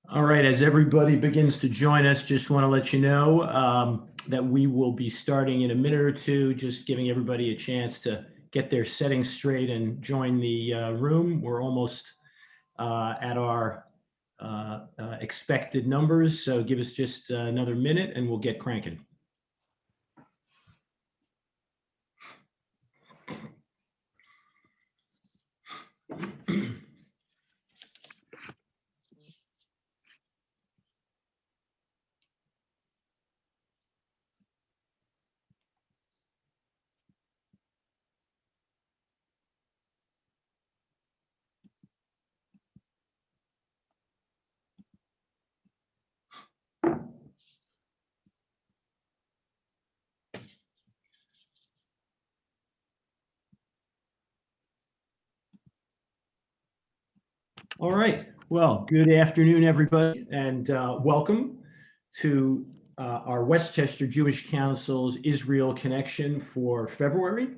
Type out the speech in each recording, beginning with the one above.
All right, as everybody begins to join us, just want to let you know that we will be starting in a minute or two, just giving everybody a chance to get their settings straight and join the room. We're almost at our expected numbers, so give us just another minute and we'll get cranking. All right. Well, good afternoon, everybody, and welcome to our Westchester Jewish Council's Israel Connection for February.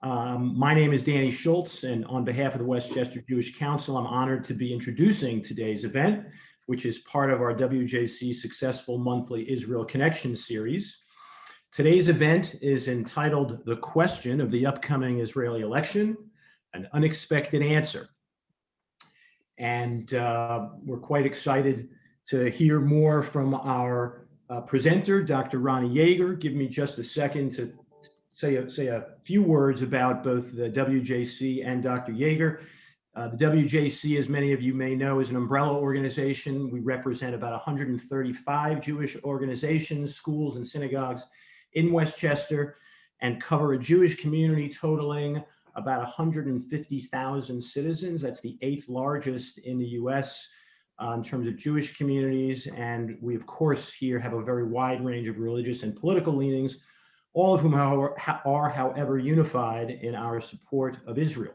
My name is Danny Schultz, and on behalf of the Westchester Jewish Council, I'm honored to be introducing today's event, which is part of our WJC Successful Monthly Israel Connection series. Today's event is entitled The Question of the Upcoming Israeli Election, an Unexpected Answer. And we're quite excited to hear more from our presenter, Dr. Roni Jaeger. Give me just a second to say a few words about both the WJC and Dr. Jaeger. The WJC, as many of you may know, is an umbrella organization. We represent about 135 Jewish organizations, schools, and synagogues in Westchester, and cover a Jewish community totaling about 150,000 citizens. That's the 8th largest in the US in terms of Jewish communities. And we, of course, here have a very wide range of religious and political leanings, all of whom are, however, unified in our support of Israel.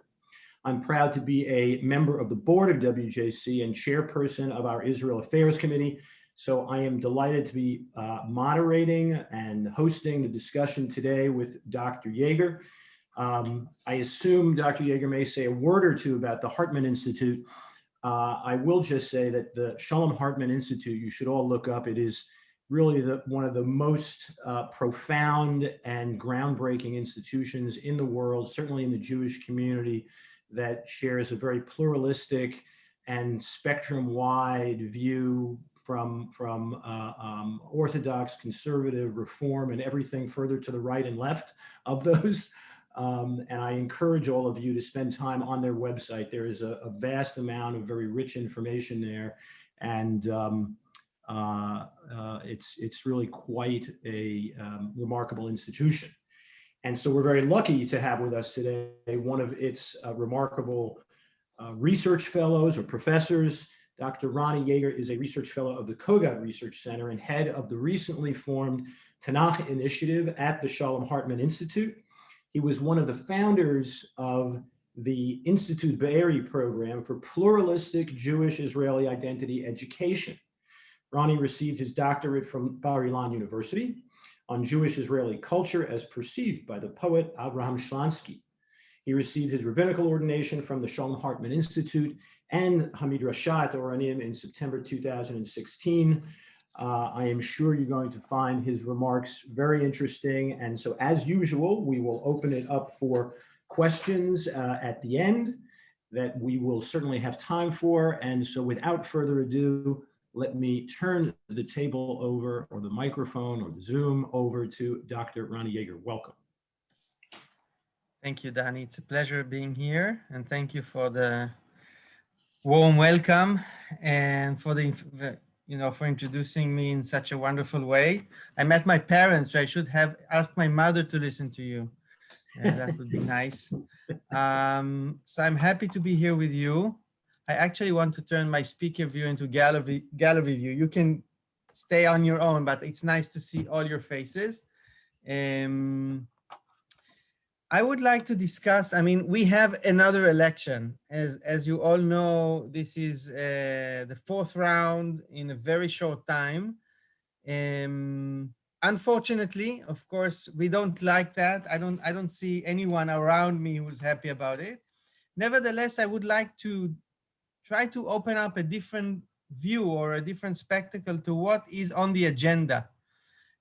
I'm proud to be a member of the board of WJC and chairperson of our Israel Affairs Committee. So I am delighted to be moderating and hosting the discussion today with Dr. Jaeger. I assume Dr. Jaeger may say a word or two about the Hartman Institute. I will just say that the Shalom Hartman Institute, you should all look up. It is really one of the most profound and groundbreaking institutions in the world, certainly in the Jewish community, that shares a very pluralistic and spectrum-wide view from Orthodox, conservative, reform, and everything further to the right and left of those. And I encourage all of you to spend time on their website. There is a vast amount of very rich information there, and it's really quite a remarkable institution. And so we're very lucky to have with us today one of its remarkable research fellows or professors. Dr. Roni Jaeger is a research fellow of the Kogat Research Center and head of the recently formed Tanakh Initiative at the Shalom Hartman Institute. He was one of the founders of the Institute Be'eri program for pluralistic Jewish Israeli identity education. Roni received his doctorate from Bar-Ilan University on Jewish Israeli culture as perceived by the poet Abraham Shlansky. He received his rabbinical ordination from the Shalom Hartman Institute and Hamidrashat Oranim in September 2016. I am sure you're going to find his remarks very interesting. And so as usual, we will open it up for questions at the end that we will certainly have time for. And so without further ado, let me turn the table over, or the microphone or the Zoom over to Dr. Roni Jaeger. Welcome. Thank you, Danny. It's a pleasure being here. And thank you for the warm welcome and for for introducing me in such a wonderful way. I met my parents, so I should have asked my mother to listen to you. That would be nice. So I'm happy to be here with you. I actually want to turn my speaker view into gallery view. You can stay on your own, but it's nice to see all your faces. I would like to discuss, we have another election. As you all know, this is the 4th round in a very short time. Unfortunately, of course, we don't like that. I don't see anyone around me who's happy about it. Nevertheless, I would like to try to open up a different view or a different spectacle to what is on the agenda.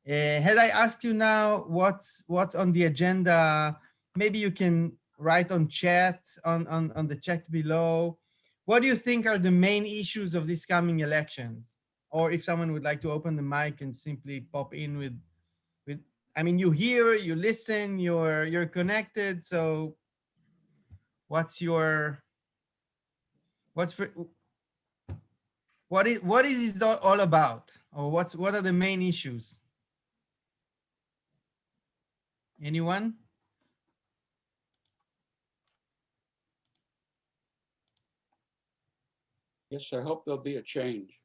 Had I asked you now what's on the agenda, maybe you can write on chat, on the chat below. What do you think are the main issues of these coming elections? Or if someone would like to open the mic and simply pop in with I mean, you hear, you listen, you're connected. So what is it all about? Or what are the main issues? Anyone? Yes, I hope there'll be a change.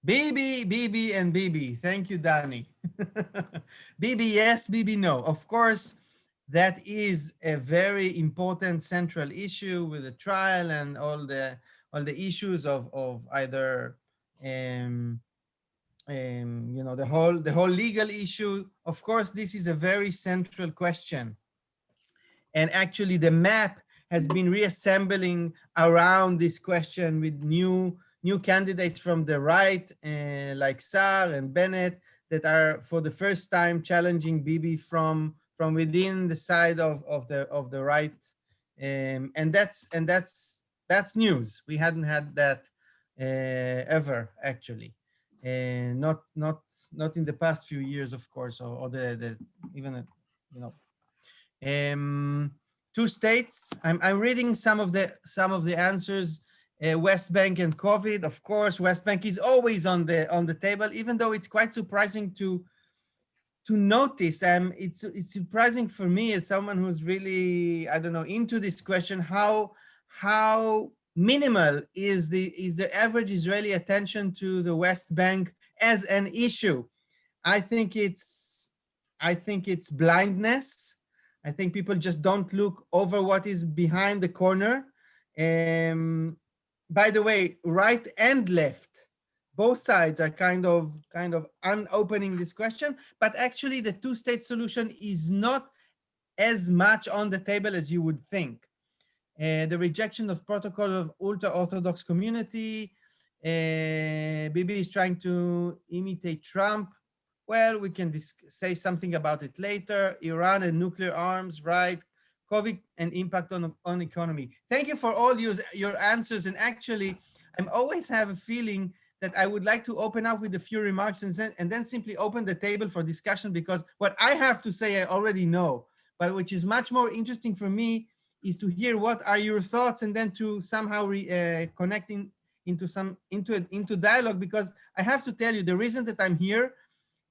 BB, and BB. Thank you, Danny. BB, yes, BB, no. Of course, that is a very important central issue with the trial and all the issues of either the whole legal issue. Of course, this is a very central question. And actually, the map has been reassembling around this question with new candidates from the right, like Saar and Bennett, that are for the first time challenging Bibi from within the side of the right, and that's news. We hadn't had that ever, actually, not in the past few years, of course, or the even two states. I'm reading some of the answers. West Bank and COVID, of course. West Bank is always on the table, even though it's quite surprising to notice. It's surprising for me as someone who's really, I don't know, into this question, how minimal is the average Israeli attention to the West Bank as an issue. I think it's blindness. I think people just don't look over what is behind the corner. By the way, right and left, both sides are kind of unopening this question, but actually the two-state solution is not as much on the table as you would think. The rejection of protocol of ultra-Orthodox community. Bibi is trying to imitate Trump. Well, we can say something about it later. Iran and nuclear arms, right? COVID and impact on economy. Thank you for all your answers. And actually, I always have a feeling that I would like to open up with a few remarks and then simply open the table for discussion, because what I have to say I already know, but which is much more interesting for me is to hear what are your thoughts, and then to somehow connecting into dialogue. Because I have to tell you, the reason that I'm here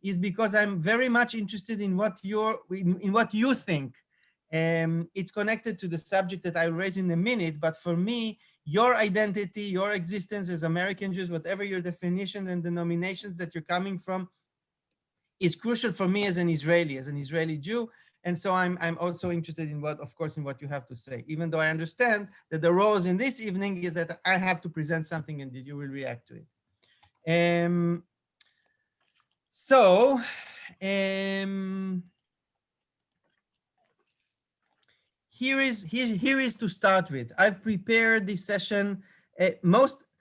is because I'm very much interested in what you think. It's connected to the subject that I'll raise in a minute, but for me, your identity, your existence as American Jews, whatever your definition and denominations that you're coming from, is crucial for me as an Israeli Jew. And so I'm also interested in what you have to say, even though I understand that the roles in this evening is that I have to present something and that you will react to it. So, here is to start with. I've prepared this session.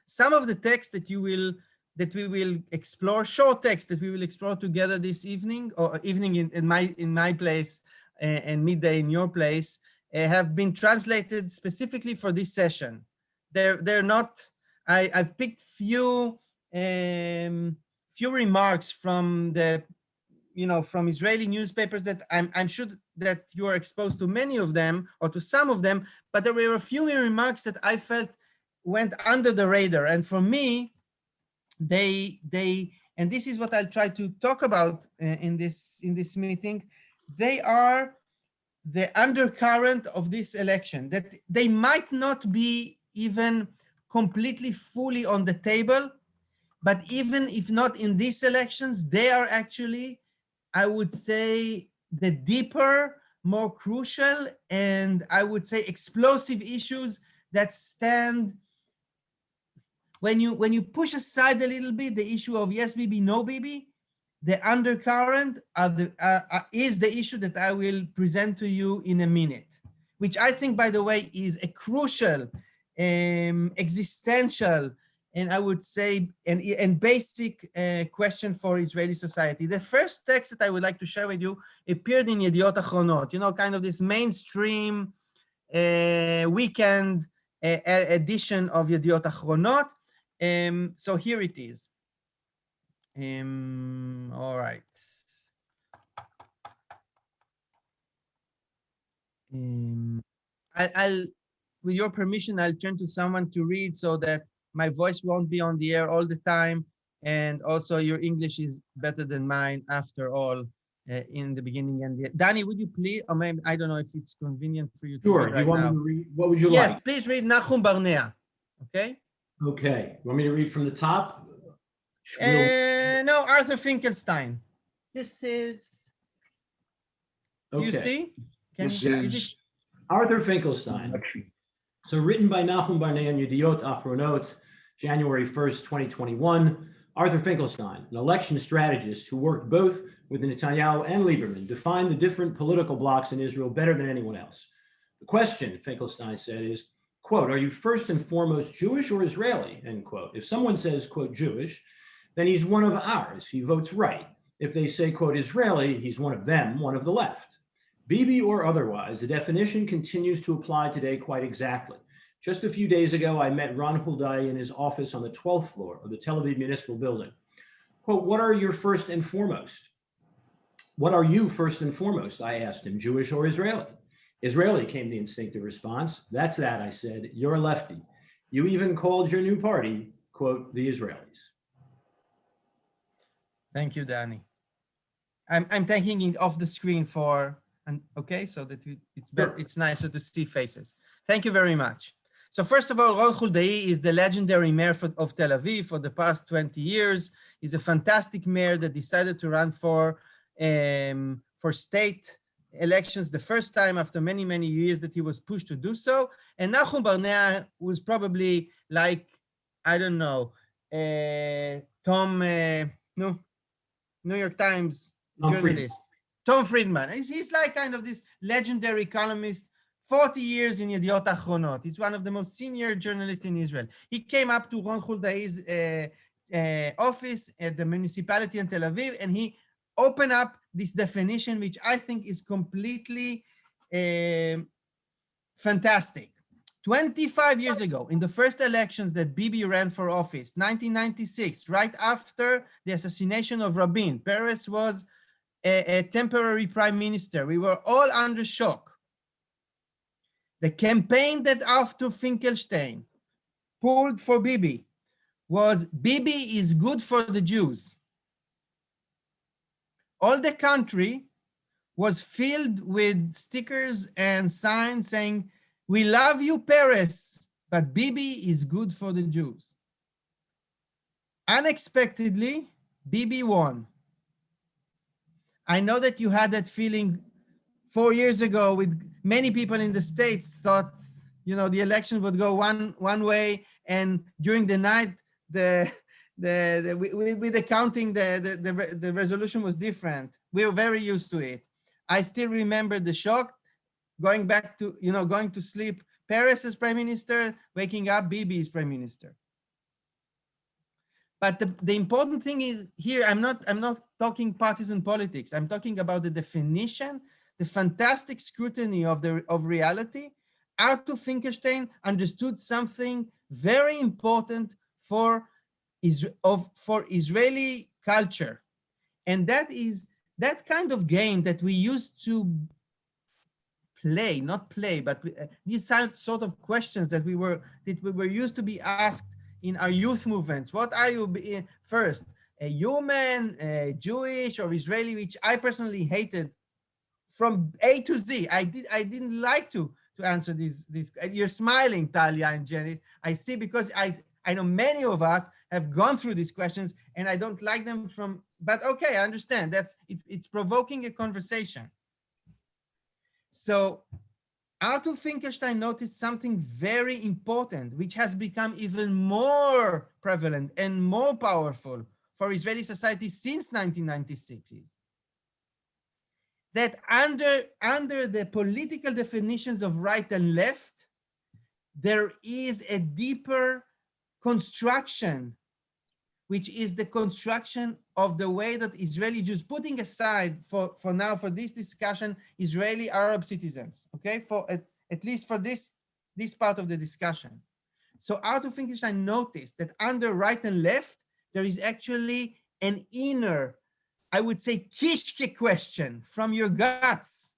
Some of the text that we will explore, short text that we will explore together this evening, or evening in my place and midday in your place, have been translated specifically for this session. They're not. I've picked few remarks from from Israeli newspapers that I'm sure that you are exposed to many of them or to some of them, but there were a few remarks that I felt went under the radar. And for me, and this is what I'll try to talk about in this meeting, they are the undercurrent of this election, that they might not be even completely fully on the table, but even if not in these elections, they are actually, I would say, the deeper, more crucial, and I would say explosive issues that stand when you push aside a little bit the issue of yes Bibi, no Bibi. The undercurrent is the issue that I will present to you in a minute, which I think, by the way, is a crucial, existential, and I would say, and basic question for Israeli society. The first text that I would like to share with you appeared in Yediot Achronot, kind of this mainstream weekend edition of Yediot Achronot. So here it is. All right. I'll, with your permission, I'll turn to someone to read so that my voice won't be on the air all the time. And also your English is better than mine after all, in the beginning and the Danny, would you please, or maybe, I don't know if it's convenient for you to Sure. read Do you right want me now. to read? What would you Yes, like? please read Nahum Barnea. Okay. Okay. Want me to read from the top? We'll- No, Arthur Finkelstein. This is, do you Okay. see? Can This you, is is it? Arthur Finkelstein. So written by Nahum Barnea and Yediot Achronot, January 1st, 2021. Arthur Finkelstein, an election strategist who worked both with Netanyahu and Lieberman, defined the different political blocs in Israel better than anyone else. The question, Finkelstein said, is, quote, are you first and foremost Jewish or Israeli, end quote. If someone says, quote, Jewish, then he's one of ours. He votes right. If they say, quote, Israeli, he's one of them, one of the left. Bibi or otherwise, the definition continues to apply today quite exactly. Just a few days ago, I met Ron Huldai in his office on the 12th floor of the Tel Aviv Municipal Building. Quote, what are you first and foremost? What are you first and foremost? I asked him, Jewish or Israeli? Israeli, came the instinctive response. That's that, I said. You're a lefty. You even called your new party, quote, the Israelis. Thank you, Danny. I'm taking it off the screen for, and okay, so that it's better, Sure. it's nicer to see faces. Thank you very much. So first of all, Ron Huldai is the legendary mayor of Tel Aviv for the past 20 years. He's a fantastic mayor that decided to run for state elections the first time after many, many years that he was pushed to do so. And Nahum Barnea was probably like, I don't know, New York Times journalist, Tom Friedman. He's like kind of this legendary columnist, 40 years in Yediot Achronot. He's one of the most senior journalists in Israel. He came up to Ron Huldai's office at the municipality in Tel Aviv, and he opened up this definition, which I think is completely fantastic. 25 years ago, in the first elections that Bibi ran for office, 1996, right after the assassination of Rabin, Peres was a temporary prime minister. We were all under shock. The campaign that Arthur Finkelstein pulled for Bibi was, Bibi is good for the Jews. All the country was filled with stickers and signs saying, we love you, Peres, but Bibi is good for the Jews. Unexpectedly, Bibi won. I know that you had that feeling 4 years ago with many people in the States thought, the election would go one way, and during the night, with the counting, the resolution was different. We were very used to it. I still remember the shock, going back to, going to sleep, Peres as prime minister, waking up, Bibi is prime minister. But the important thing is here, I'm not talking partisan politics. I'm talking about the definition, the fantastic scrutiny of reality. Arthur Finkelstein understood something very important for Israeli culture. And that is that kind of game that we used to play, but these sort of questions that we were used to be asked in our youth movements. What are you first, a human, Jewish or Israeli, which I personally hated from A to Z. I didn't like to answer these. You're smiling, Talia and Jenny. I see, because I know many of us have gone through these questions and I don't like them but okay, I understand. It's provoking a conversation. So Arthur Finkelstein noticed something very important, which has become even more prevalent and more powerful for Israeli society since 1996, is that under the political definitions of right and left, there is a deeper construction, which is the construction of the way that Israeli Jews, putting aside for now, for this discussion, Israeli Arab citizens, okay, for at least for this part of the discussion. So out of English, I noticed that under right and left, there is actually an inner, I would say, kishke question from your guts.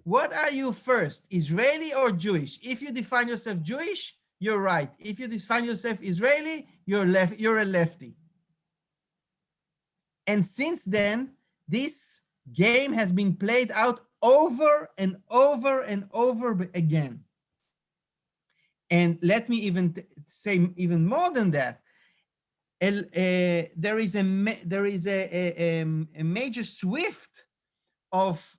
What are you first, Israeli or Jewish? If you define yourself Jewish, you're right. If you define yourself Israeli, you're a lefty. And since then, this game has been played out over and over and over again. And let me even say even more than that. There is a major swift of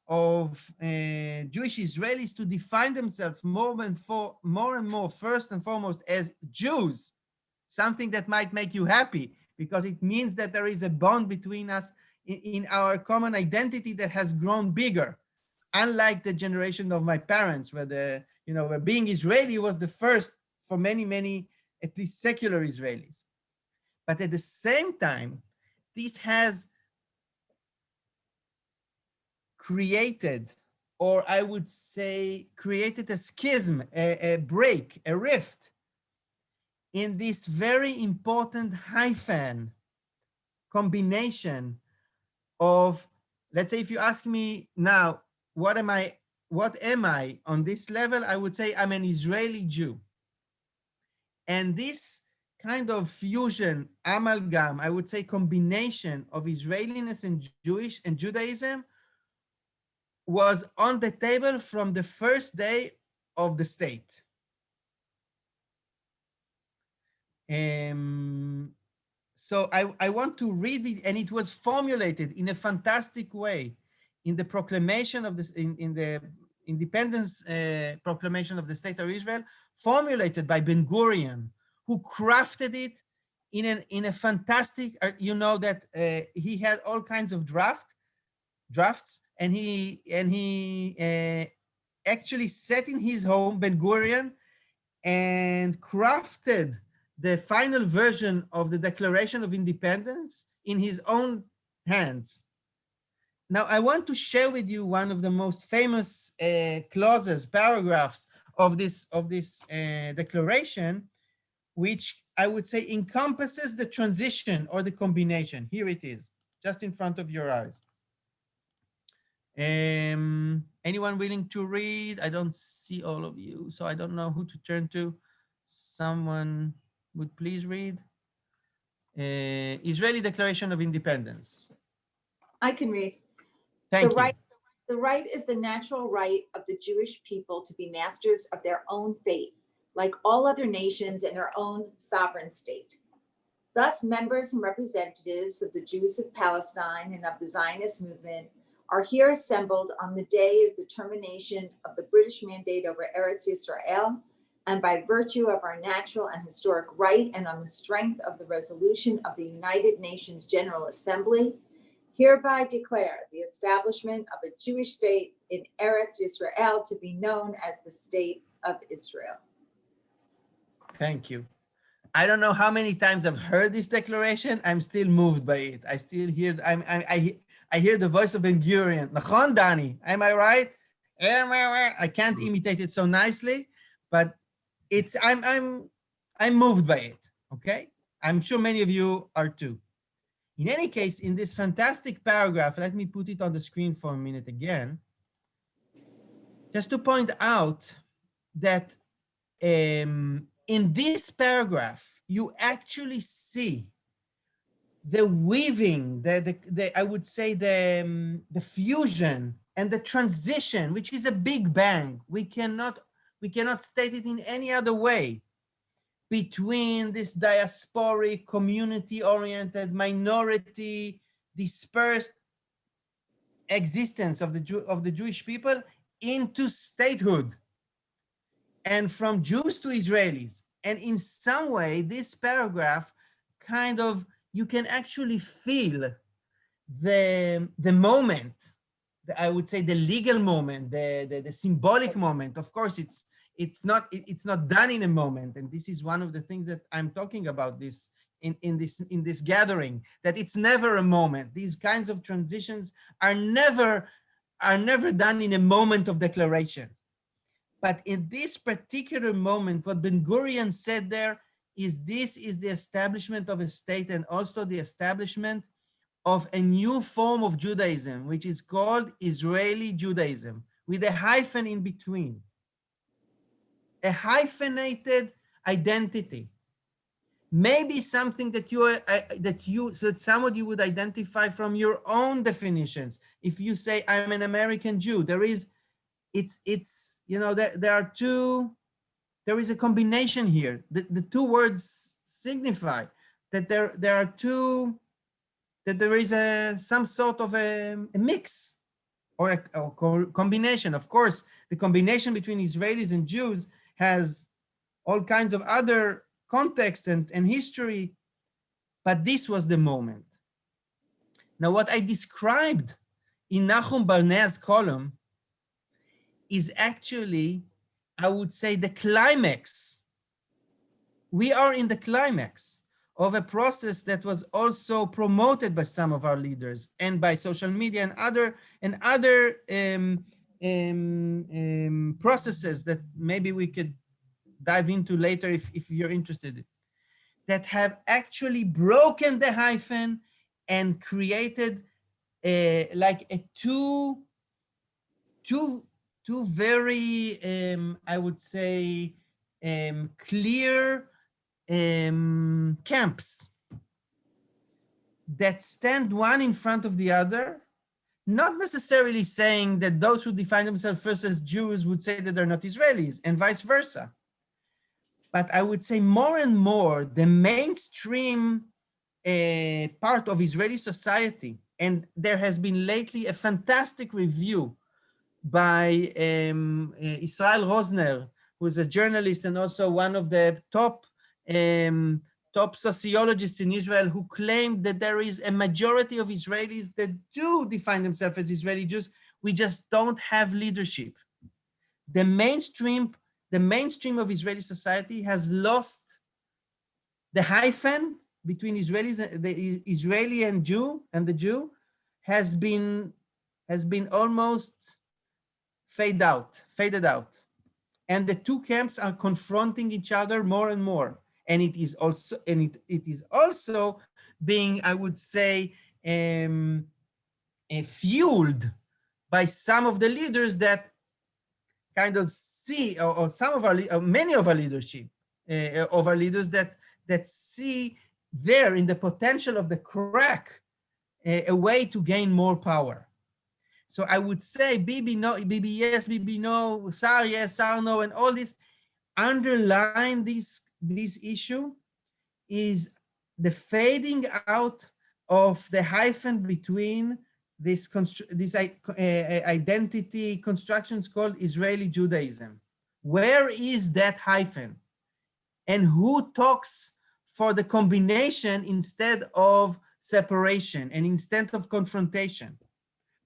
Jewish Israelis to define themselves more and more, first and foremost, as Jews, something that might make you happy because it means that there is a bond between us in our common identity that has grown bigger. Unlike the generation of my parents, where where being Israeli was the first for many, at least secular Israelis. But at the same time, this has created, or I would say created a schism, a break, a rift in this very important hyphen combination of, let's say, if you ask me now, what am I on this level? I would say I'm an Israeli Jew. And this kind of fusion, amalgam, I would say combination of Israeliness and Jewish and Judaism was on the table from the first day of the state. So I want to read it, and it was formulated in a fantastic way in the proclamation of this, in the independence proclamation of the State of Israel, formulated by Ben-Gurion, who crafted it in a fantastic, you know that he had all kinds of drafts, and he actually sat in his home, Ben-Gurion, and crafted the final version of the Declaration of Independence in his own hands. Now, I want to share with you one of the most famous clauses, paragraphs of this declaration, which I would say encompasses the transition or the combination. Here it is, just in front of your eyes. Anyone willing to read? I don't see all of you, so I don't know who to turn to. Someone would please read. Israeli Declaration of Independence. I can read. Thank you. The right is the natural right of the Jewish people to be masters of their own fate, like all other nations in their own sovereign state. Thus, members and representatives of the Jews of Palestine and of the Zionist movement are here assembled on the day as the termination of the British mandate over Eretz Yisrael, and by virtue of our natural and historic right, and on the strength of the resolution of the United Nations General Assembly, hereby declare the establishment of a Jewish state in Eretz Yisrael to be known as the State of Israel. Thank you. I don't know how many times I've heard this declaration. I'm still moved by it. I still hear. I hear the voice of Ben-Gurion. Nachon, Dani, am I right? I can't imitate it so nicely, but it's I'm moved by it. Okay, I'm sure many of you are too. In any case, in this fantastic paragraph, let me put it on the screen for a minute again, just to point out that in this paragraph, you actually see the weaving, I would say the fusion and the transition, which is a big bang. We cannot state it in any other way, between this diasporic, community-oriented, minority, dispersed existence of the Jewish people into statehood, and from Jews to Israelis. And in some way, this paragraph kind of, you can actually feel the moment, I would say the legal moment, the symbolic moment. Of course, it's not done in a moment. And this is one of the things that I'm talking about this in this gathering, that it's never a moment. These kinds of transitions are never done in a moment of declaration. But in this particular moment, what Ben Gurion said there is this is the establishment of a state and also the establishment of a new form of Judaism, which is called Israeli Judaism, with a hyphen in between. A hyphenated identity. Maybe something that somebody would identify from your own definitions. If you say, I'm an American Jew, there is a combination here. The two words signify that there is some sort of a mix or a combination. Of course, the combination between Israelis and Jews has all kinds of other context and history, but this was the moment. Now, what I described in Nahum Barnea's column is actually, I would say, the climax. We are in the climax of a process that was also promoted by some of our leaders and by social media and other processes that maybe we could dive into later if you're interested, that have actually broken the hyphen and created two very, I would say, clear camps that stand one in front of the other, not necessarily saying that those who define themselves first as Jews would say that they're not Israelis, and vice versa. But I would say more and more the mainstream part of Israeli society, and there has been lately a fantastic review by Israel Rosner, who is a journalist and also one of the top sociologists in Israel, who claimed that there is a majority of Israelis that do define themselves as Israeli Jews. We just don't have leadership. The mainstream of Israeli society has lost the hyphen between Israelis, the Israeli and the Jew has been almost faded out. And the two camps are confronting each other more and more. And it is also being, I would say, fueled by some of the leaders that kind of see, or some of many of our leadership, of our leaders that see there in the potential of the crack a way to gain more power. So I would say Bibi yes, Bibi no, Sar yes, Sar no, and all this underline this issue is the fading out of the hyphen between this identity constructions called Israeli Judaism. Where is that hyphen? And who talks for the combination instead of separation and instead of confrontation?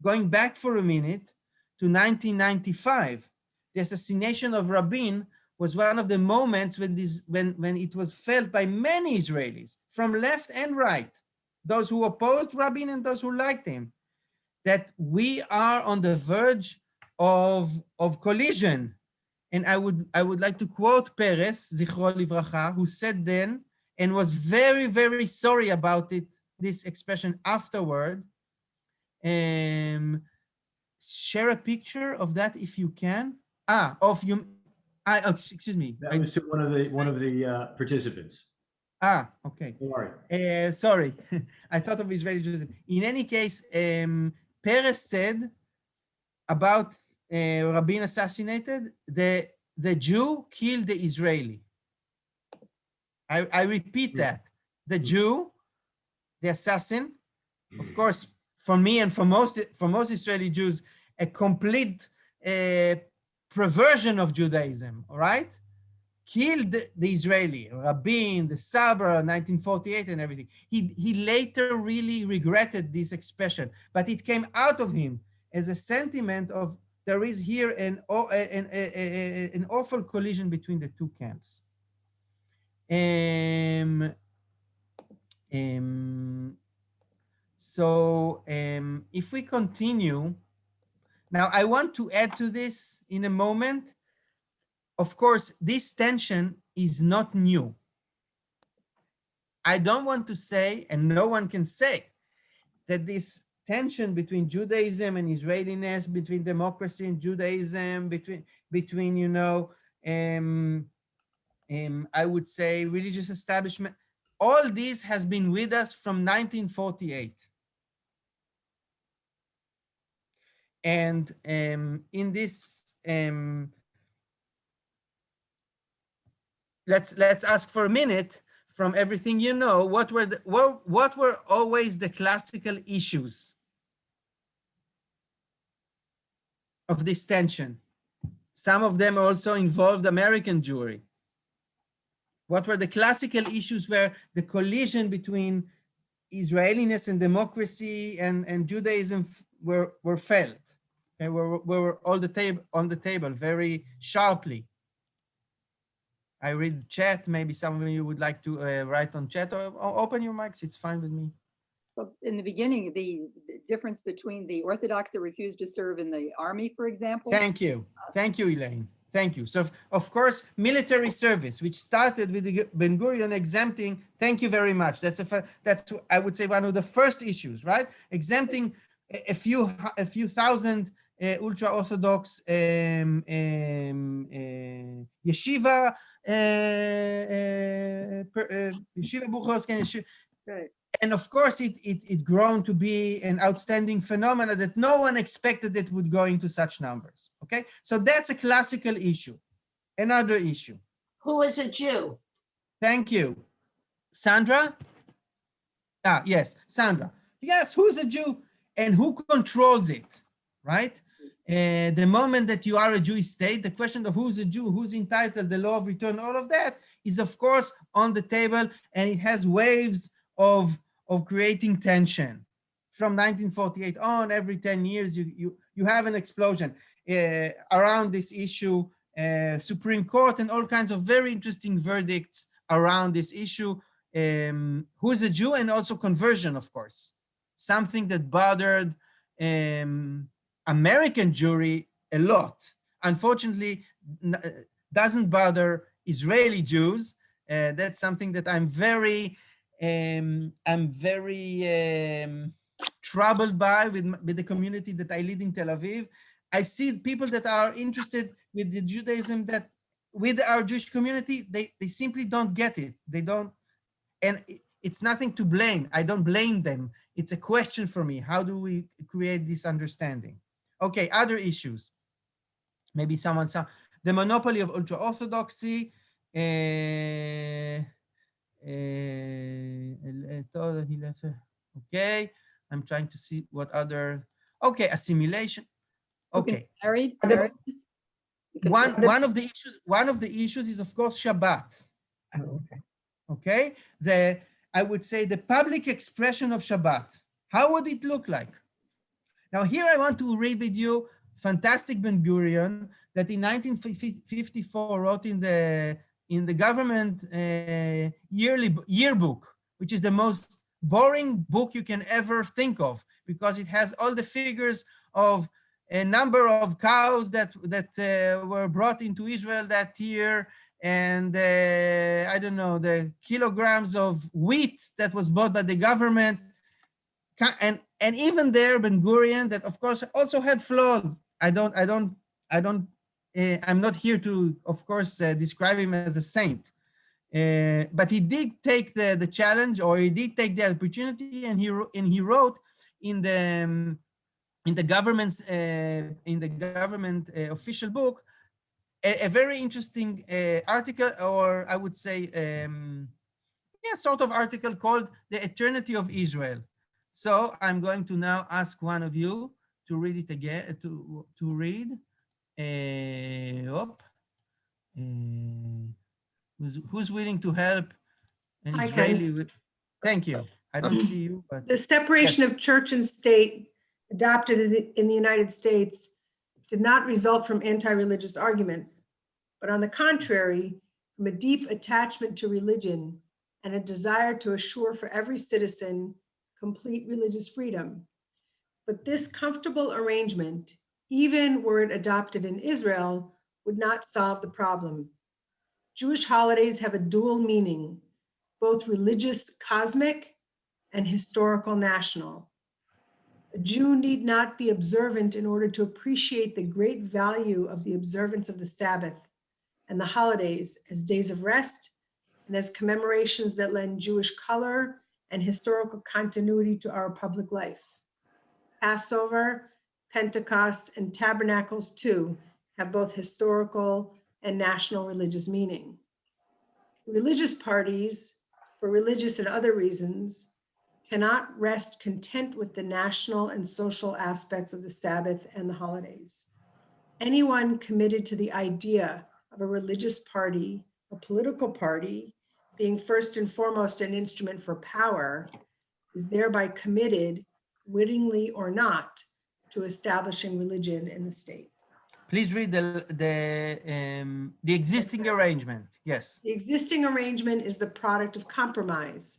Going back for a minute to 1995, the assassination of Rabin was one of the moments when it was felt by many Israelis, from left and right, those who opposed Rabin and those who liked him, that we are on the verge of collision. And I would like to quote Peres, Zichro Livracha, who said then, and was very, very sorry about it, this expression afterward. Share a picture of that if you can. Excuse me. That was to one of the participants. Okay. Don't worry. Sorry, I thought of Israeli Judaism. In any case, Peres said about Rabin assassinated, the Jew killed the Israeli. I repeat that. The Jew, the assassin, of course, for me and for most Israeli Jews, a complete perversion of Judaism, all right? Killed the Israeli, Rabin, the Sabra, 1948 and everything. He later really regretted this expression, but it came out of him as a sentiment of there is here an awful collision between the two camps. If we continue, now I want to add to this in a moment. Of course, this tension is not new. I don't want to say, and no one can say, that this tension between Judaism and Israeliness, between democracy and Judaism, between you know, I would say religious establishment, all this has been with us from 1948. And in this, let's ask for a minute, from everything you know, what were always the classical issues of this tension? Some of them also involved American Jewry. What were the classical issues where the collision between Israeliness and democracy and Judaism were felt? Okay, were all on the table very sharply. I read chat. Maybe some of you would like to write on chat, or open your mics. It's fine with me. Well, in the beginning, the difference between the Orthodox that refused to serve in the army, for example. Thank you, Elaine. Thank you. So, of course, military service, which started with the Ben-Gurion exempting. Thank you very much. That's I would say one of the first issues, right? Exempting a few thousand ultra-Orthodox yeshiva buchos. Right. And of course, it grown to be an outstanding phenomenon that no one expected it would go into such numbers. Okay, so that's a classical issue. Another issue. Who is a Jew? Thank you. Sandra? Yes, Sandra. Yes, who's a Jew and who controls it, right? The moment that you are a Jewish state, the question of who's a Jew, who's entitled, the law of return, all of that is, of course, on the table, and it has waves of creating tension. From 1948 on, every 10 years, you have an explosion around this issue. Supreme Court and all kinds of very interesting verdicts around this issue. Who is a Jew, and also conversion, of course. Something that bothered American Jewry a lot. Unfortunately, doesn't bother Israeli Jews. That's something that I'm very troubled by with the community that I lead in Tel Aviv. I see people that are interested with the Judaism that with our Jewish community, they simply don't get it. They don't, and it's nothing to blame. I don't blame them. It's a question for me. How do we create this understanding? Okay, other issues. Maybe someone saw the monopoly of ultra-Orthodoxy. Okay, I'm trying to see what other, okay, assimilation. Okay. Married? One of the issues is, of course, Shabbat. Oh, Okay, okay. I would say the public expression of Shabbat. How would it look like? Now here I want to read with you fantastic Ben-Gurion that in 1954 wrote in the government yearbook, which is the most boring book you can ever think of, because it has all the figures of a number of cows that were brought into Israel that year, and I don't know, the kilograms of wheat that was bought by the government, and even there Ben-Gurion, that of course also had flaws. I'm not here to, of course, describe him as a saint, but he did take the challenge, or he did take the opportunity, and he wrote in the government's official book a very interesting article, or I would say, sort of article called "The Eternity of Israel." So I'm going to now ask one of you to read it again, to read. Who's willing to help an Israeli? Thank you. I don't see you, but the separation of church and state adopted in the United States did not result from anti-religious arguments, but on the contrary, from a deep attachment to religion and a desire to assure for every citizen complete religious freedom. But this comfortable arrangement, even were it adopted in Israel, would not solve the problem. Jewish holidays have a dual meaning, both religious cosmic and historical national. A Jew need not be observant in order to appreciate the great value of the observance of the Sabbath and the holidays as days of rest and as commemorations that lend Jewish color and historical continuity to our public life. Passover, Pentecost, and Tabernacles too have both historical and national religious meaning. Religious parties, for religious and other reasons, cannot rest content with the national and social aspects of the Sabbath and the holidays. Anyone committed to the idea of a religious party, a political party, being first and foremost an instrument for power, is thereby committed, wittingly or not, to establishing religion in the state. Please read the existing arrangement. Yes. The existing arrangement is the product of compromise,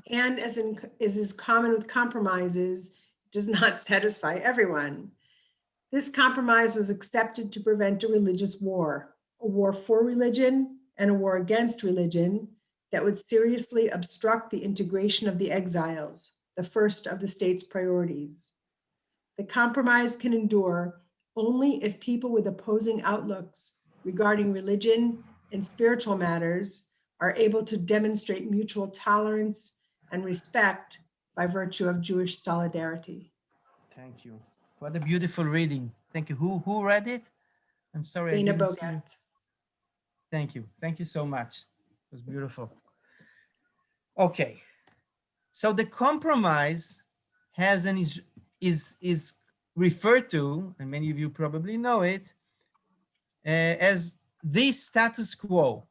and as is common with compromises, does not satisfy everyone. This compromise was accepted to prevent a religious war, a war for religion and a war against religion that would seriously obstruct the integration of the exiles, the first of the state's priorities. The compromise can endure only if people with opposing outlooks regarding religion and spiritual matters are able to demonstrate mutual tolerance and respect by virtue of Jewish solidarity. Thank you. What a beautiful reading. Thank you. Who read it? I'm sorry. Dana I didn't see. Bogat. Thank you. Thank you so much. It was beautiful. Okay. So the compromise has an is referred to, and many of you probably know it, as the status quo.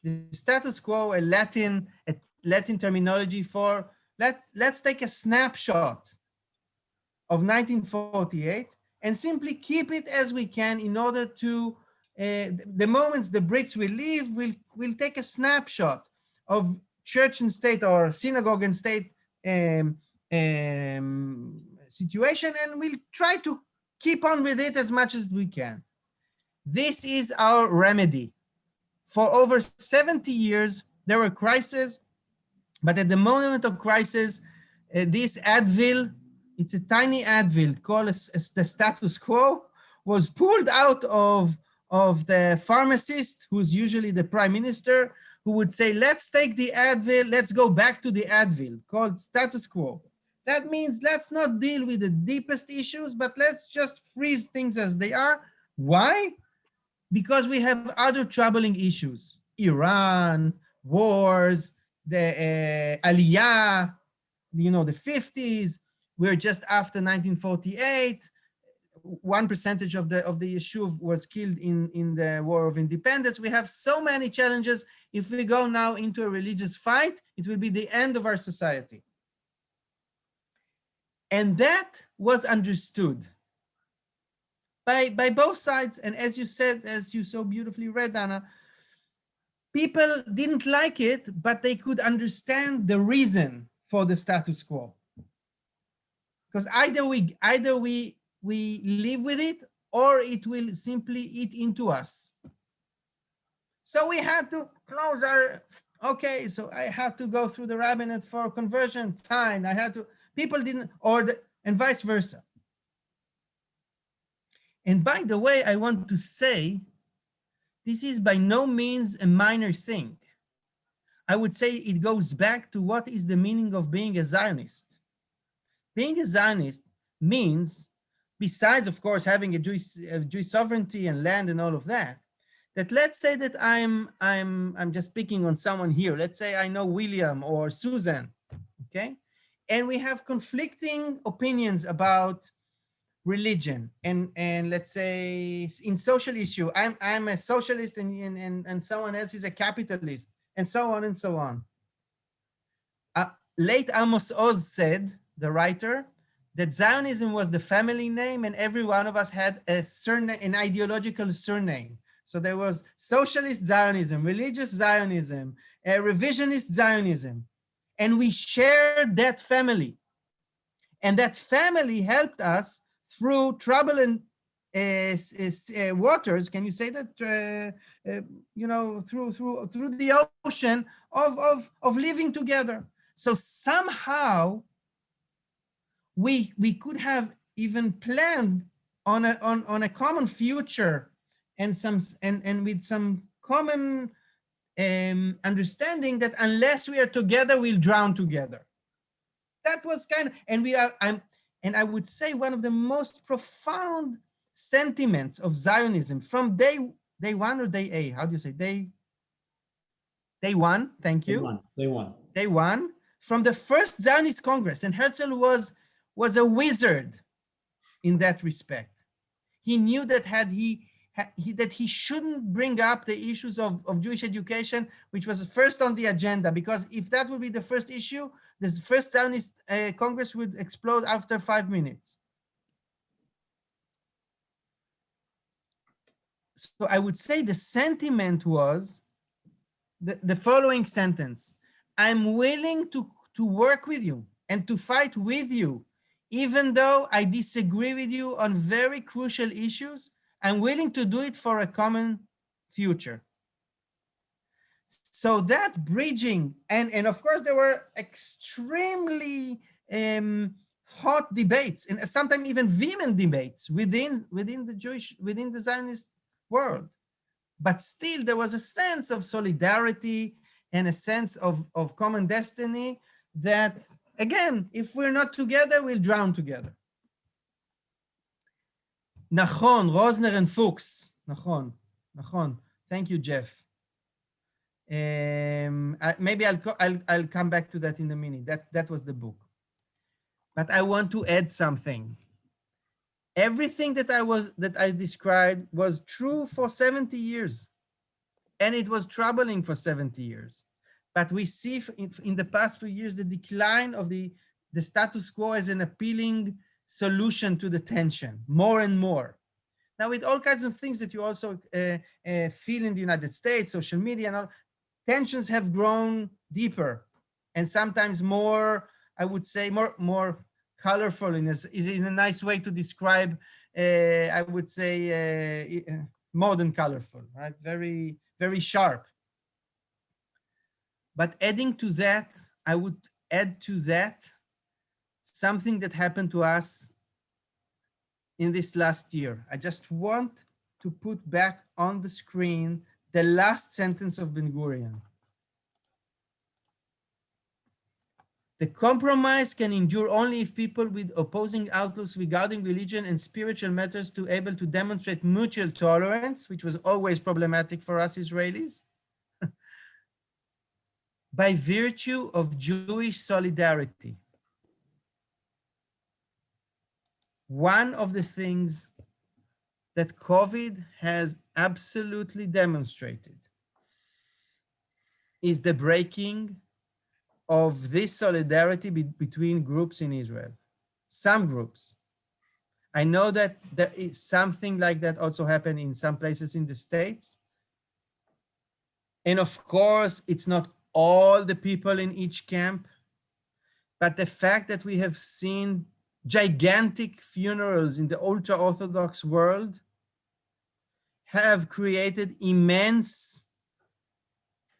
The status quo, a Latin terminology for let's take a snapshot of 1948 and simply keep it as we can in order to the moments the Brits will leave, we'll take a snapshot of church and state or synagogue and state situation, and we'll try to keep on with it as much as we can. This is our remedy. For over 70 years, there were crises, but at the moment of crisis, this Advil, it's a tiny Advil called the status quo, was pulled out of the pharmacist, who's usually the prime minister, who would say, let's take the Advil, let's go back to the Advil, called status quo. That means let's not deal with the deepest issues, but let's just freeze things as they are. Why? Because we have other troubling issues. Iran, wars, the Aliyah, the 50s. We're just after 1948. 1% of the Yishuv was killed in the War of Independence. We have so many challenges. If we go now into a religious fight, it will be the end of our society. And that was understood by both sides. And as you said, as you so beautifully read, Dana, people didn't like it, but they could understand the reason for the status quo. Because either we live with it, or it will simply eat into us. So we had to close our, okay, so I had to go through the rabbinate for conversion, fine. I had to, people didn't, and vice versa. And by the way, I want to say, this is by no means a minor thing. I would say it goes back to what is the meaning of being a Zionist. Being a Zionist means, besides, of course, having a Jewish sovereignty and land and all of that, that let's say that I'm just picking on someone here. Let's say I know William or Susan, okay? And we have conflicting opinions about religion and let's say in social issue, I'm a socialist and someone else is a capitalist, and so on and so on. Late Amos Oz said, the writer, that Zionism was the family name, and every one of us had a surname, an ideological surname. So there was socialist Zionism, religious Zionism, revisionist Zionism, and we shared that family. And that family helped us through trouble and waters. Can you say that? Through the ocean of living together. So somehow we could have even planned on a common future and with some common understanding that unless we are together, we'll drown together. That was kind of, and I would say one of the most profound sentiments of Zionism from day one or day A. How do you say day one? Thank you. Day one from the first Zionist Congress, and Herzl was a wizard in that respect. He knew that that he shouldn't bring up the issues of Jewish education, which was first on the agenda, because if that would be the first issue, this first Zionist Congress would explode after 5 minutes. So I would say the sentiment was the following sentence: I'm willing to work with you and to fight with you, even though I disagree with you on very crucial issues. I'm willing to do it for a common future. So that bridging, and of course there were extremely hot debates and sometimes even vehement debates within the Zionist world. But still there was a sense of solidarity and a sense of common destiny that, again, if we're not together, we'll drown together. Nachon, Rosner and Fuchs. Nachon. Thank you, Jeff. Maybe I'll come back to that in a minute. That was the book. But I want to add something. Everything that I described was true for 70 years, and it was troubling for 70 years. But we see in the past few years the decline of the status quo as an appealing solution to the tension, more and more. Now, with all kinds of things that you also feel in the United States, social media and all, tensions have grown deeper and sometimes more, I would say, more colorful is in a nice way to describe, I would say, more than colorful, right? Very, very sharp. But adding to that, I would add to that something that happened to us in this last year. I just want to put back on the screen the last sentence of Ben-Gurion. The compromise can endure only if people with opposing outlooks regarding religion and spiritual matters to able to demonstrate mutual tolerance, which was always problematic for us Israelis, by virtue of Jewish solidarity. One of the things that COVID has absolutely demonstrated is the breaking of this solidarity between groups in Israel. Some groups. I know that there is something like that also happened in some places in the States. And of course, it's not all the people in each camp, but the fact that we have seen gigantic funerals in the ultra-Orthodox world have created immense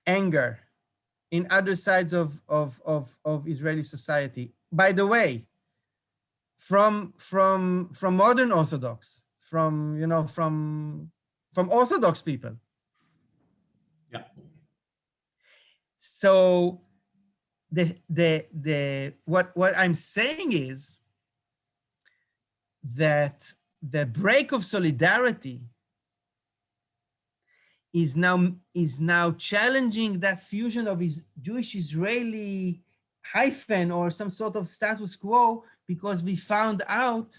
anger in other sides of Israeli society. By the way, from modern Orthodox, from Orthodox people. Yeah. So what I'm saying is that the break of solidarity is now challenging that fusion of his Jewish Israeli hyphen or some sort of status quo, because we found out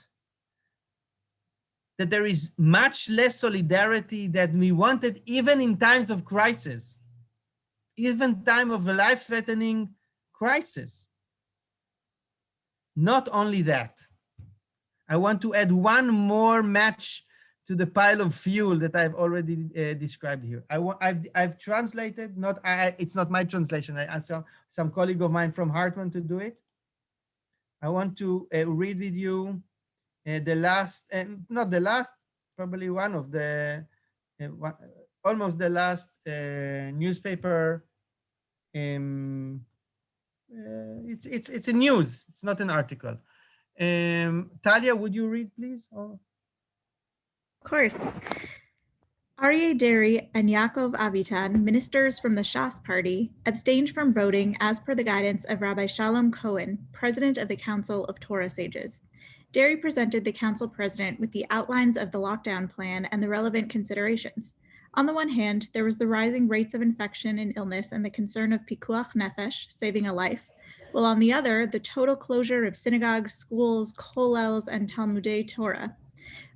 that there is much less solidarity than we wanted, even in times of crisis, even time of a life-threatening crisis. Not only that, I want to add one more match to the pile of fuel that I've already described here. I've translated, it's not my translation. I asked some colleague of mine from Hartman to do it. I want to read with you the last, not the last, probably one of the, almost the last newspaper. It's a news. It's not an article. Talia, would you read, please? Oh. Of course. Aryeh Deri and Yaakov Avitan, ministers from the Shas party, abstained from voting as per the guidance of Rabbi Shalom Cohen, president of the Council of Torah Sages. Deri presented the council president with the outlines of the lockdown plan and the relevant considerations. On the one hand, there was the rising rates of infection and illness and the concern of pikuach nefesh, saving a life, while on the other, the total closure of synagogues, schools, kollels, and Talmudei Torah.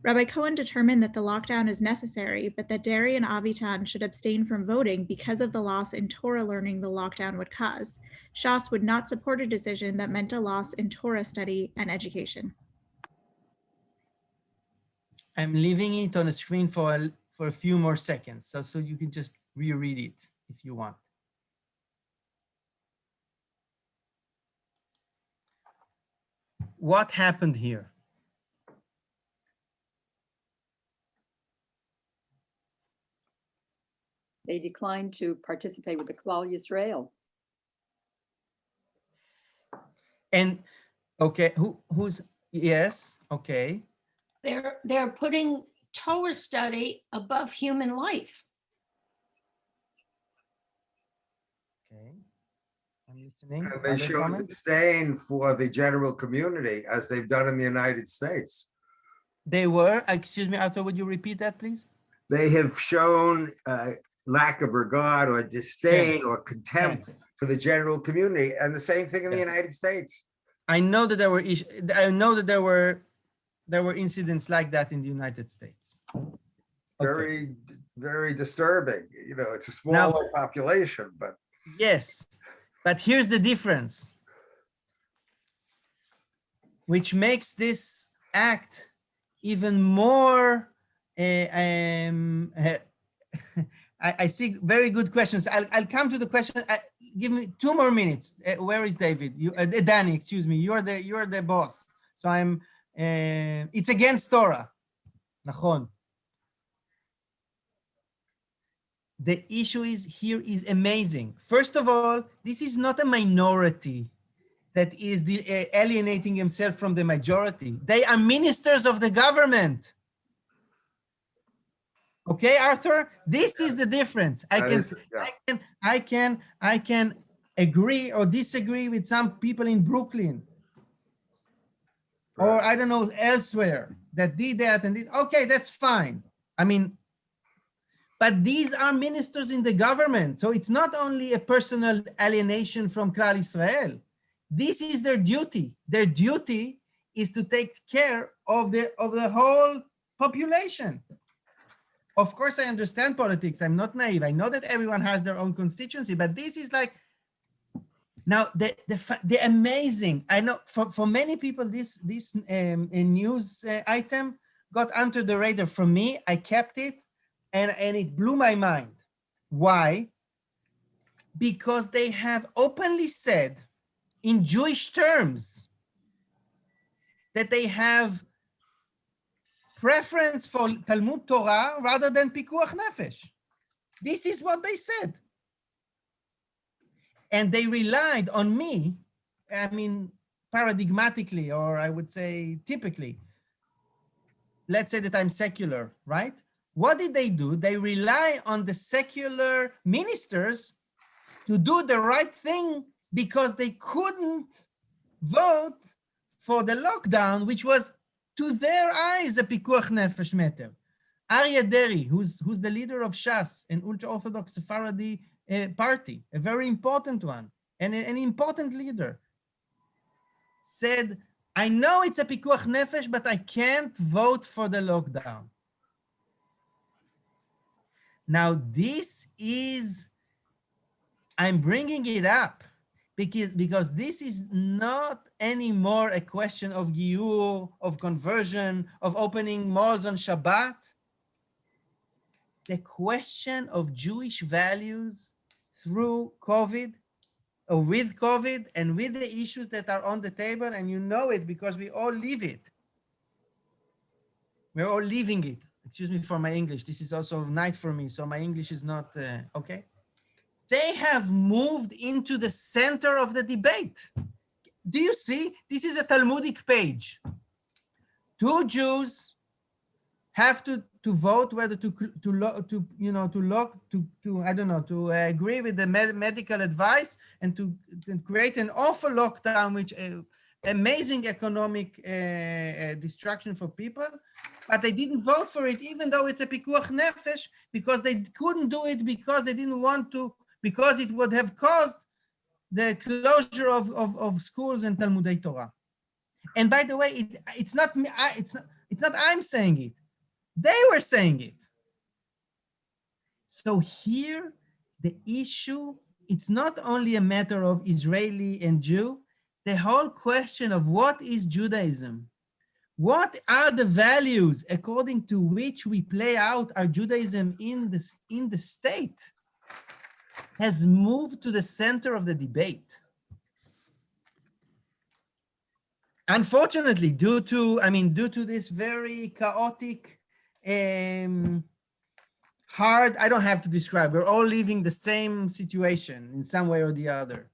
Rabbi Cohen determined that the lockdown is necessary, but that Deri and Avitan should abstain from voting because of the loss in Torah learning the lockdown would cause. Shas would not support a decision that meant a loss in Torah study and education. I'm leaving it on the screen for a few more seconds, so you can just reread it if you want. What happened here? They declined to participate with the Klal Yisrael. And okay, who's yes, okay. They're putting Torah study above human life. Okay, I'm listening. And they Other showed comments? disdain for the general community as they've done in the United States. They were, excuse me, Arthur, would you repeat that, please? They have shown lack of regard or disdain or contempt for the general community, and the same thing in the United States. I know that there were there were incidents like that in the United States. Okay. Very disturbing. You know, it's a smaller population, but Yes, but here's the difference, which makes this act even more. I see very good questions. I'll come to the question. Give me 2 more minutes. Where is David? Danny, excuse me. You're the boss. So I'm. It's against Torah. Nachon. The issue here is amazing. First of all, this is not a minority that is alienating himself from the majority. They are ministers of the government. Okay, Arthur, this is the difference. I can agree or disagree with some people in Brooklyn, or I don't know, elsewhere that did that and did. Okay, that's fine. I mean, but these are ministers in the government, so it's not only a personal alienation from Klal Israel. This is their duty. Their duty is to take care of the whole population. Of course, I understand politics. I'm not naive. I know that everyone has their own constituency, but this is like, now the amazing, I know for many people, this news item got under the radar. For me, I kept it and it blew my mind. Why? Because they have openly said in Jewish terms that they have preference for Talmud Torah rather than Pikuach Nefesh. This is what they said. And they relied on me, I mean, paradigmatically, or I would say typically. Let's say that I'm secular, right? What did they do? They rely on the secular ministers to do the right thing because they couldn't vote for the lockdown, which was to their eyes a pikuach nefesh matter. Aryeh Deri, who's the leader of Shas, an ultra-Orthodox Sephardi party, a very important one, and an important leader, said, I know it's a pikuach nefesh, but I can't vote for the lockdown. Now this is, I'm bringing it up because this is not anymore a question of giur, of conversion, of opening malls on Shabbat. The question of Jewish values through COVID, or with COVID, and with the issues that are on the table, and you know it because we all live it. We're all living it. Excuse me for my English. This is also night for me, so my English is not okay. They have moved into the center of the debate. Do you see? This is a Talmudic page. Two Jews have to vote whether to agree with the medical advice and to create an awful lockdown, which amazing economic destruction for people, but they didn't vote for it, even though it's a pikuach nefesh, because they couldn't do it because they didn't want to, because it would have caused the closure of schools and Talmudei Torah. And by the way, it's not me. It's not I'm saying it. They were saying it. So here, the issue, it's not only a matter of Israeli and Jew. The whole question of what is Judaism? What are the values according to which we play out our Judaism in the state has moved to the center of the debate. Unfortunately, due to this very chaotic, hard, I don't have to describe, we're all living the same situation in some way or the other.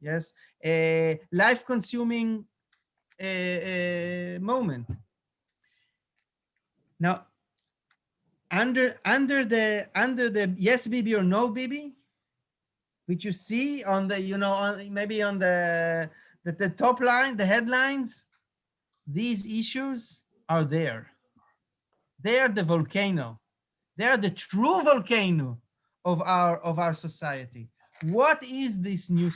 Yes, a life-consuming moment. Now, under the yes Bibi or no Bibi, which you see on the maybe on the top line, the headlines, these issues are there. They are the volcano. They are the true volcano of our society. What is this new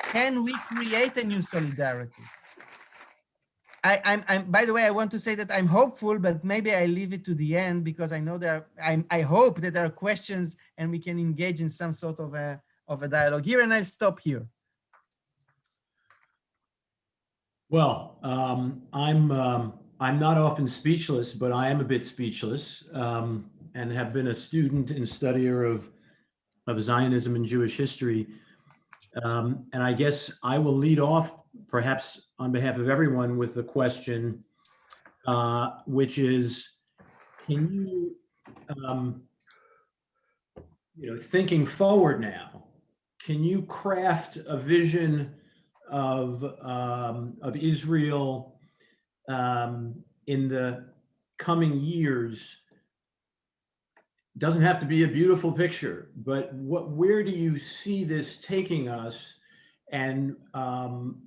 can we create a new solidarity? I'm by the way, I want to say that I'm hopeful, but maybe I leave it to the end because I know I hope that there are questions and we can engage in some sort of a dialogue here, and I'll stop here. Well, I'm not often speechless, but I am a bit speechless, and have been a student and studier of Zionism and Jewish history. And I guess I will lead off, perhaps on behalf of everyone, with the question, which is, can you, thinking forward now, can you craft a vision of Israel in the coming years? Doesn't have to be a beautiful picture, but where do you see this taking us, and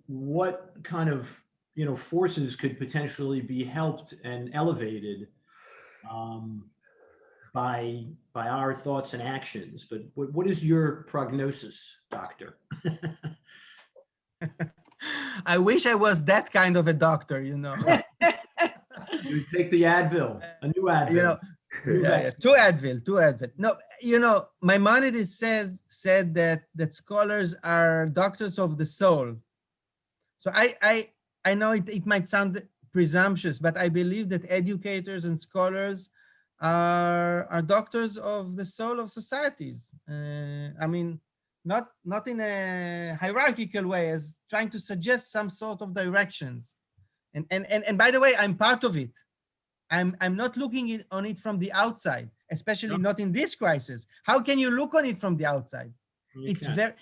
what kind of forces could potentially be helped and elevated by our thoughts and actions? But what is your prognosis, Doctor? I wish I was that kind of a doctor, You take the Advil, a new Advil. Two Advil. No, Maimonides said that scholars are doctors of the soul. So I know it might sound presumptuous, but I believe that educators and scholars are doctors of the soul of societies. Not in a hierarchical way, as trying to suggest some sort of directions. And by the way, I'm part of it. I'm not looking on it from the outside, especially not in this crisis. How can you look on it from the outside? It's very,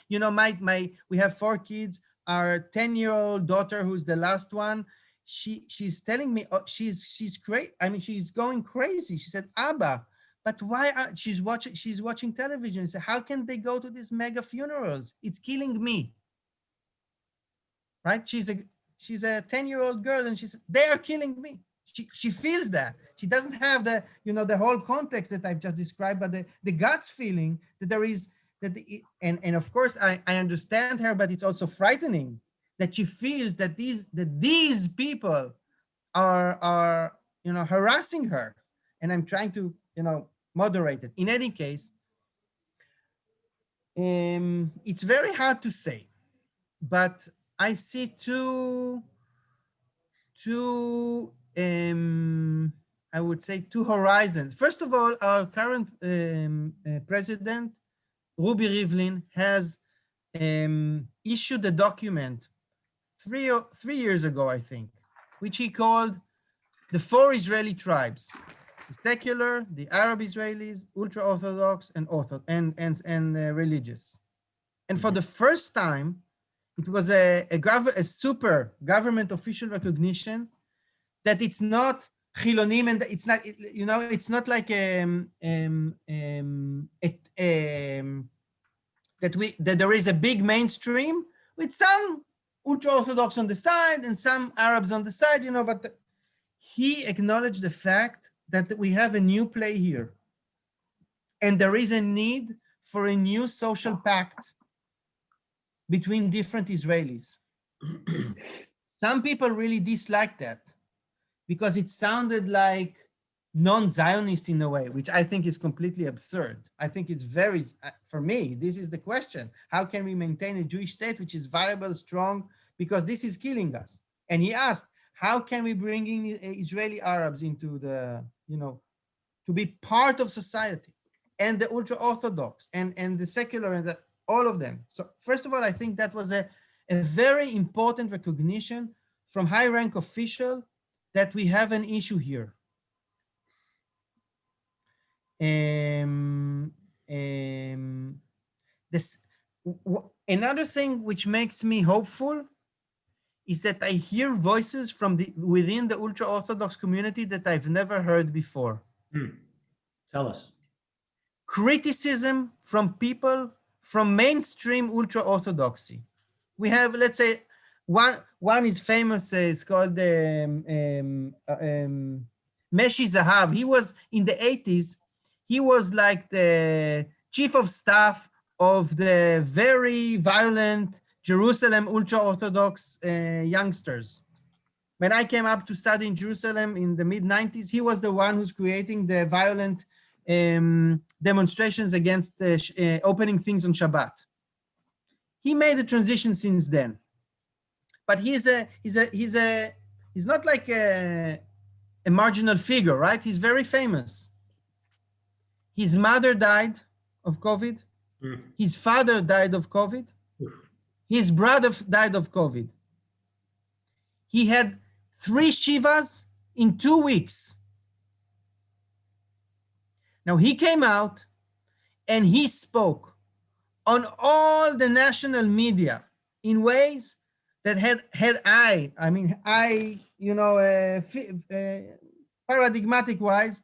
we have 4 kids. Our 10-year-old daughter, who's the last one, she's telling me, she's great. She's going crazy. She said, Abba, but why she's watching television. She said, how can they go to these mega funerals? It's killing me. Right? She's a 10-year-old girl, and she said, they are killing me. She feels that. She doesn't have the whole context that I've just described, but the guts feeling that there is and of course I understand her, but it's also frightening that she feels that these people are harassing her, and I'm trying to moderate it. In any case, it's very hard to say. but I see two I would say two horizons. First of all, our current president, Ruby Rivlin, has issued a document 3 years ago, I think, which he called the 4 Israeli tribes: the secular, the Arab Israelis, ultra-Orthodox, and religious. And for the first time, it was a super government official recognition that it's not Chilonim, and it's not, it's not like that there is a big mainstream with some ultra-Orthodox on the side and some Arabs on the side, but he acknowledged the fact that we have a new play here. And there is a need for a new social pact between different Israelis. Some people really dislike that because it sounded like non-Zionist in a way, which I think is completely absurd. I think it's very, for me, this is the question. How can we maintain a Jewish state which is viable, strong, because this is killing us? And he asked, how can we bring in Israeli Arabs into the, to be part of society, and the ultra-Orthodox and the secular and all of them. So first of all, I think that was a very important recognition from high-rank official that we have an issue here. Another thing which makes me hopeful is that I hear voices from within the ultra-Orthodox community that I've never heard before. Tell us. Criticism from people from mainstream ultra-Orthodoxy. We have, let's say, one is famous, it's called Meshi Zahav. He was in the 80s, he was like the chief of staff of the very violent Jerusalem ultra-Orthodox youngsters. When I came up to study in Jerusalem in the mid-90s, he was the one who's creating the violent demonstrations against opening things on Shabbat. He made a transition since then, but he's not like a marginal figure, right? He's very famous. His mother died of COVID. His father died of COVID. His brother died of COVID. He had 3 shivas in 2 weeks. Now he came out and he spoke on all the national media in ways that paradigmatic wise,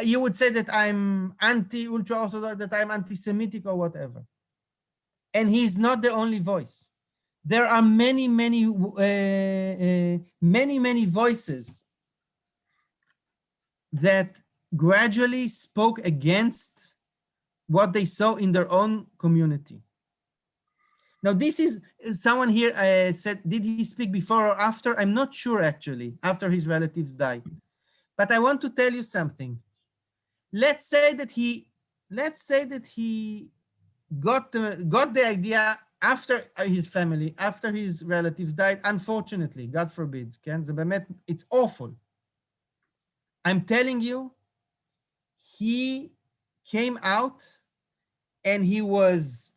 you would say that I'm anti-ultra-Orthodox, that I'm anti-Semitic or whatever. And he's not the only voice. There are many voices that gradually spoke against what they saw in their own community. Now, this is someone here said, did he speak before or after? I'm not sure, actually, after his relatives died. But I want to tell you something. Let's say that he got the idea after his family, after his relatives died. Unfortunately, God forbid, it's awful. I'm telling you, he came out and he was,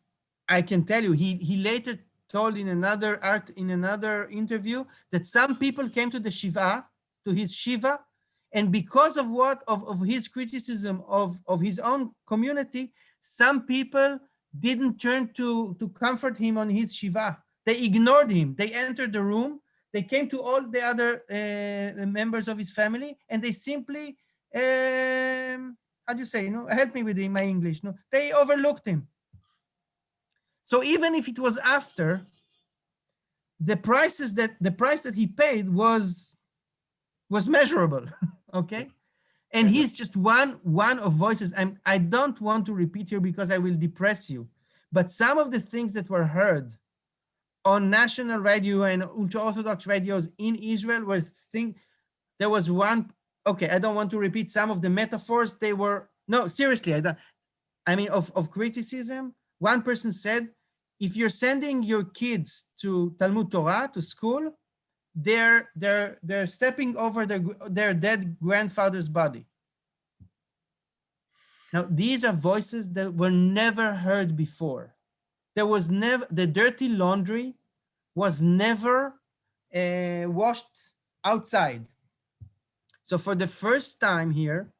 I can tell you, he later told in another interview that some people came to the Shiva, to his Shiva, and because of his criticism of his own community, some people didn't turn to comfort him on his Shiva. They ignored him. They entered the room. They came to all the other members of his family, and they simply, how do you say, help me with my English. They overlooked him. So even if it was after, the price that he paid was measurable, okay? And he's just one of voices. I don't want to repeat here because I will depress you, but some of the things that were heard on national radio and ultra-Orthodox radios in Israel were there was one, okay, I don't want to repeat some of the metaphors. They were, no, seriously, of criticism. One person said, if you're sending your kids to Talmud Torah, to school, they're stepping over their dead grandfather's body. Now, these are voices that were never heard before. There was never, the dirty laundry was never washed outside. So for the first time here,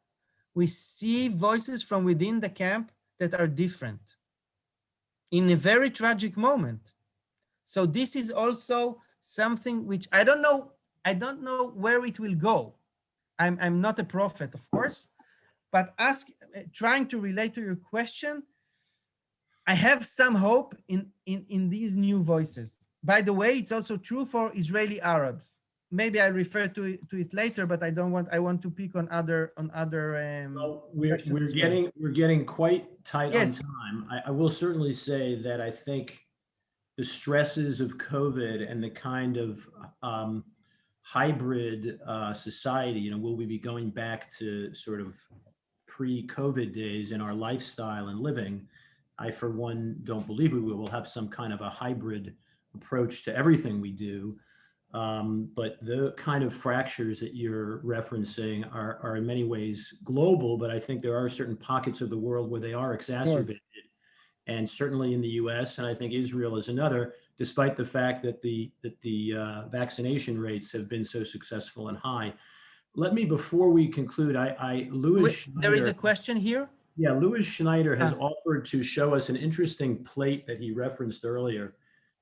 we see voices from within the camp that are different in a very tragic moment. So this is also something which I don't know where it will go. I'm not a prophet, of course, but trying to relate to your question, I have some hope in these new voices. By the way, it's also true for Israeli Arabs. Maybe I refer to it later, but I want to pick on other Well, we're getting quite tight on time. I will certainly say that I think the stresses of COVID and the kind of hybrid society, will we be going back to sort of pre-COVID days in our lifestyle and living? I, for one, don't believe we will. We'll have some kind of a hybrid approach to everything we do. But the kind of fractures that you're referencing are in many ways global, but I think there are certain pockets of the world where they are exacerbated. And certainly in the US, and I think Israel is another, despite the fact that the vaccination rates have been so successful and high. Let me, before we conclude, Louis there is a question here. Yeah, Louis Schneider has offered to show us an interesting plate that he referenced earlier,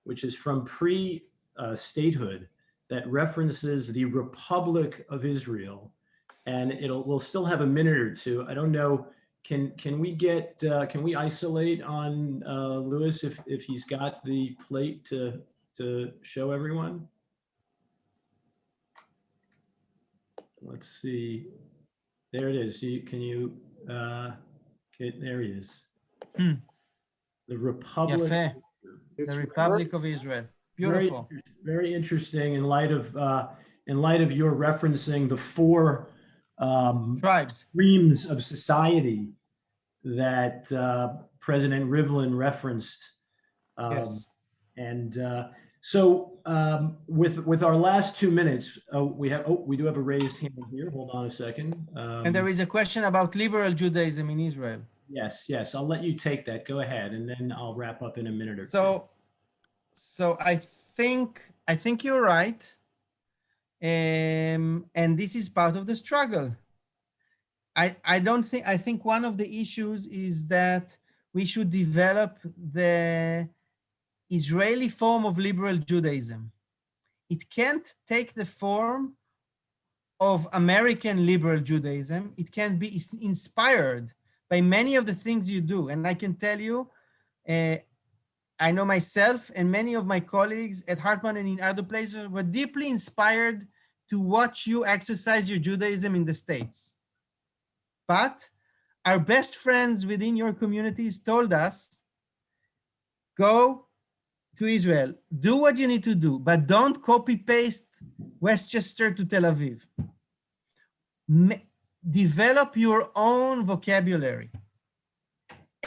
which is from pre-statehood, that references the Republic of Israel, and we'll still have a minute or two. I don't know. Can we isolate on Louis if he's got the plate to show everyone? Let's see. There it is. There he is. The Republic. The Republic of Israel. Beautiful. Very interesting in light of your referencing the four tribes, streams of society that President Rivlin referenced. Yes. And so with our last 2 minutes, we do have a raised hand here. Hold on a second. And there is a question about liberal Judaism in Israel. Yes. I'll let you take that. Go ahead, and then I'll wrap up in a minute or two. So I think you're right. And this is part of the struggle. I think one of the issues is that we should develop the Israeli form of liberal Judaism. It can't take the form of American liberal Judaism. It can be inspired by many of the things you do. And I can tell you, I know myself and many of my colleagues at Hartman and in other places were deeply inspired to watch you exercise your Judaism in the States. But our best friends within your communities told us, go to Israel, do what you need to do, but don't copy paste Westchester to Tel Aviv. Develop your own vocabulary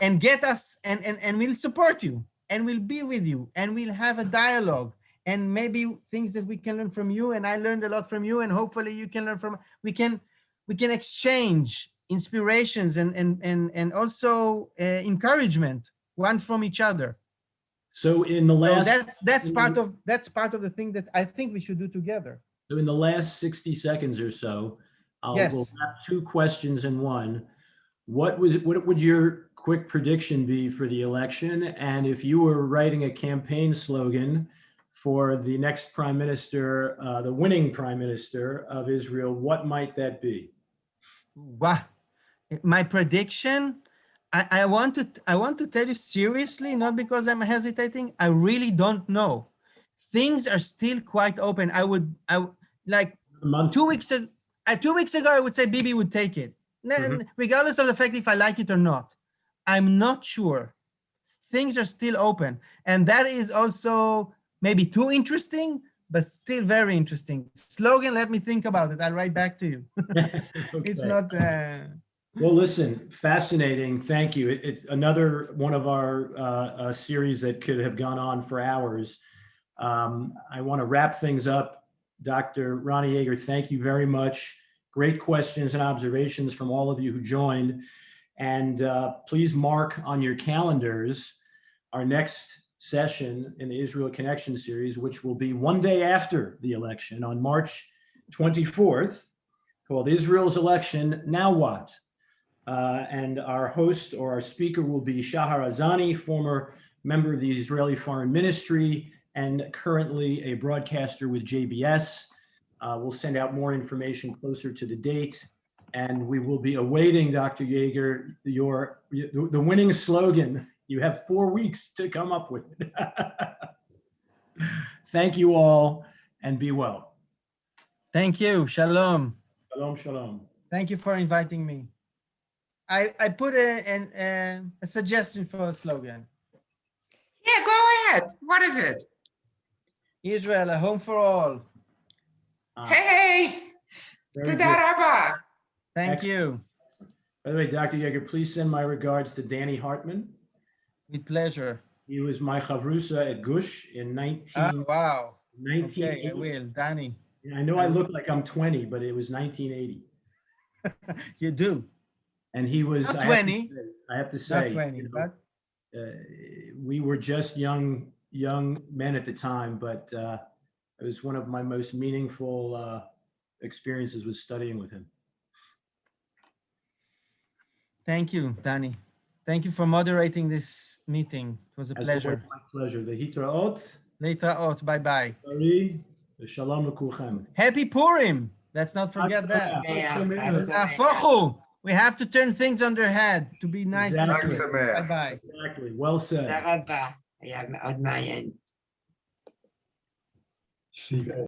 and get us, and we'll support you and we'll be with you and we'll have a dialogue and maybe things that we can learn from you. And I learned a lot from you, and hopefully you can learn from, we can exchange inspirations and also encouragement one from each other. So in the last, so that's part of the thing that I think we should do together. So in the last 60 seconds or so, we'll have two questions in one. What would your quick prediction be for the election? And if you were writing a campaign slogan for the next prime minister, the winning prime minister of Israel, what might that be? Wow. My prediction, I want to tell you seriously, not because I'm hesitating. I really don't know. Things are still quite open. I like 2 weeks ago, I would say Bibi would take it, regardless of the fact if I like it or not. I'm not sure. Things are still open. And that is also maybe too interesting, but still very interesting. Slogan, let me think about it. I'll write back to you. Okay. It's not... Well, listen, fascinating. Thank you. It's another one of our series that could have gone on for hours. I want to wrap things up. Dr. Roni Jaeger, thank you very much. Great questions and observations from all of you who joined. And please mark on your calendars our next session in the Israel Connection series, which will be one day after the election on March 24th, called Israel's Election, Now What? And our host or our speaker will be Shahar Azani, former member of the Israeli Foreign Ministry and currently a broadcaster with JBS. We'll send out more information closer to the date. And we will be awaiting, Dr. Jaeger, the winning slogan. You have 4 weeks to come up with it. Thank you all and be well. Thank you. Shalom. Shalom, shalom. Thank you for inviting me. I put a suggestion for a slogan. Yeah, go ahead. What is it? Israel, a home for all. Hey, Very Toda good. Rabba. Thank you. By the way, Dr. Jaeger, please send my regards to Danny Hartman. With pleasure. He was my chavrusa at Gush in Wow. 1980. Okay, I will. Danny. I know I look like I'm 20, but it was 1980. You do. And he was Not I have to 20. say- I have to say, Not 20, you know, but we were just young men at the time, but it was one of my most meaningful experiences was studying with him. thank you, Danny. Thank you for moderating this meeting. It was a As pleasure. always, my pleasure. Lehitraot, Later out. Bye-bye. shalom lekulchem. Happy Purim. Let's not forget that. Nafochu. We have to turn things on their head to be nice this Exactly. year. Bye-bye. Exactly. Well said. תודה רבה. היה מאוד מעניין.